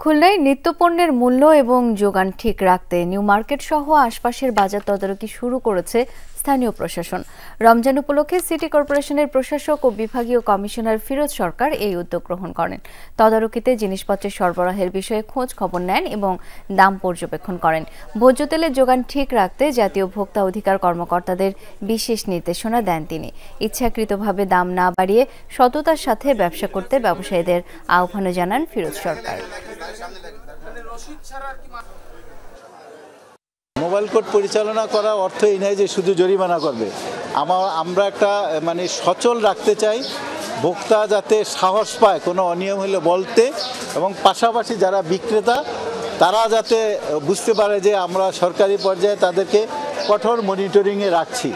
খুলনায় নিত্যপণ্যের মূল্য এবং যোগান ঠিক রাখতে নিউ মার্কেট সহ আশপাশের বাজার তদারকি শুরু করেছে স্থানীয় প্রশাসন। রমজান উপলক্ষে সিটি কর্পোরেশনের প্রশাসক ও বিভাগীয় কমিশনার ফিরোজ সরকার এই উদ্যোগ গ্রহণ করেন। তদারকিতে জিনিসপত্রের সরবরাহের বিষয়ে খোঁজ খবর নেন এবং দাম পর্যবেক্ষণ করেন। ভোজ্য তেলের যোগান ঠিক রাখতে জাতীয় ভোক্তা অধিকার কর্মকর্তাদের বিশেষ নির্দেশনা দেন তিনি। ইচ্ছাকৃতভাবে দাম না বাড়িয়ে সততার সাথে ব্যবসা করতে ব্যবসায়ীদের আহ্বানও জানান ফিরোজ সরকার। মোবাইল কোর্ট পরিচালনা করা অর্থ এই নয় যে শুধু জরিমানা করবে। আমরা একটা সচল রাখতে চাই, ভোক্তা যাতে সাহস পায় কোনো অনিয়ম হলে বলতে, এবং পাশাপাশি যারা বিক্রেতা তারা যাতে বুঝতে পারে যে আমরা সরকারি পর্যায়ে তাদেরকে কঠোর মনিটরিংয়ে রাখছি।